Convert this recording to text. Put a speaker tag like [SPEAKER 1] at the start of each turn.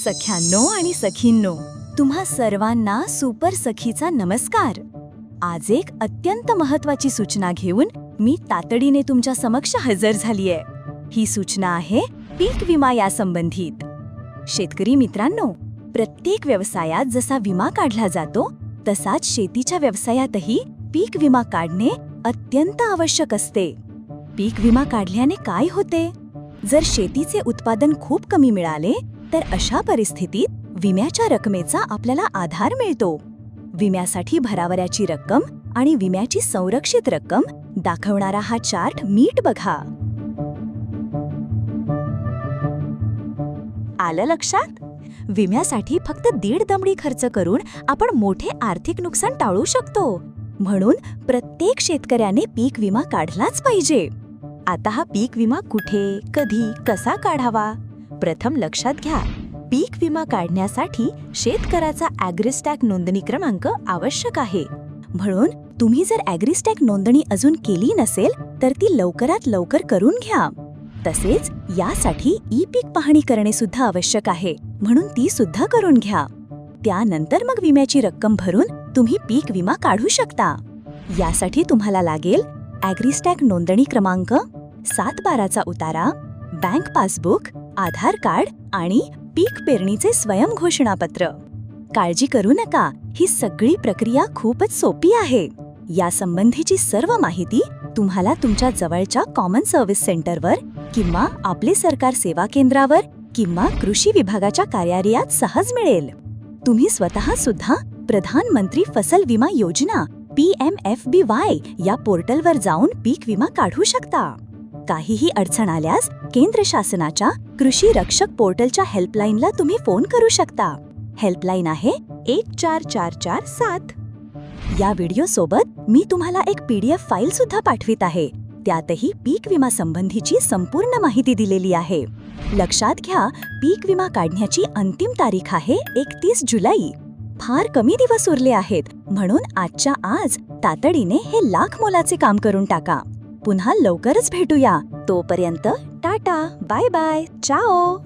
[SPEAKER 1] सख्यांनो आणि सखींनो, तुम्हा सर्वांना सुपर सखीचा नमस्कार. आज एक अत्यंत महत्त्वाची सूचना घेऊन मी तातडीने तुमच्या समक्ष हजर झालीय. ही सूचना आहे पीक विमा या संबंधित. शेतकरी मित्रांनो, प्रत्येक व्यवसायात जसा विमा काढला जातो तसाच शेतीच्या व्यवसायातही पीक विमा काढणे अत्यंत आवश्यक असते. पीक विमा काढल्याने काय होते? जर शेतीचे उत्पादन खूप कमी मिळाले तर अशा परिस्थितीत विम्याच्या रकमेचा आपल्याला आधार मिळतो. विम्यासाठी भरावयाची रक्कम आणि विम्याची संरक्षित रक्कम दाखवणारा हा चार्ट नीट बघा. आलं लक्षात? विम्यासाठी फक्त 1.5 दमडी खर्च करून आपण मोठे आर्थिक नुकसान टाळू शकतो. म्हणून प्रत्येक शेतकऱ्याने पीक विमा काढलाच पाहिजे. आता हा पीक विमा कुठे, कधी, कसा काढावा? प्रथम लक्षात घ्या, पीक विमा काढण्यासाठी शेतकऱ्याचा ॲग्रिस्टॅग नोंदणी क्रमांक आवश्यक आहे. म्हणून तुम्ही जर ॲग्रिस्टॅग नोंदणी अजून केली नसेल तर ती लवकरात लवकर करून घ्या. तसेच यासाठी ई पीक पाहणी करणे सुद्धा आवश्यक आहे, म्हणून ती सुद्धा करून घ्या. त्यानंतर मग विम्याची रक्कम भरून तुम्ही पीक विमा काढू शकता. यासाठी तुम्हाला लागेल ॲग्रिस्टॅग नोंदणी क्रमांक, 7/12चा उतारा, बँक पासबुक, आधार कार्ड आणि पीक पेरणीचे स्वयंघोषणापत्र. काळजी करू नका, ही सगळी प्रक्रिया खूपच सोपी आहे. या संबंधीची सर्व माहिती तुम्हाला तुमच्या जवळच्या कॉमन सर्व्हिस सेंटरवर किंवा आपले सरकार सेवा केंद्रावर किंवा कृषी विभागाच्या कार्यालयात सहज मिळेल. तुम्ही स्वतः सुद्धा प्रधानमंत्री फसल विमा योजना PMFBY या पोर्टलवर जाऊन पीक विमा काढू शकता. काहीही अडचण आल्यास केंद्र शासनाच्या कृषी रक्षक पोर्टलच्या हेल्पलाईनला तुम्ही फोन करू शकता. हेल्पलाईन आहे 14447. या व्हिडिओसोबत मी तुम्हाला एक PDF फाईल सुद्धा पाठवित आहे. त्यातही पीक विमा संबंधीची संपूर्ण माहिती दिलेली आहे. लक्षात घ्या, पीक विमा काढण्याची अंतिम तारीख आहे 31 जुलै. फार कमी दिवस उरले आहेत, म्हणून आजच्या आज तातडीने हे लाख मोलाचे काम करून टाका. पुन्हा लवकरच भेटूया. तोपर्यंत टाटा, बाय बाय, चाओ.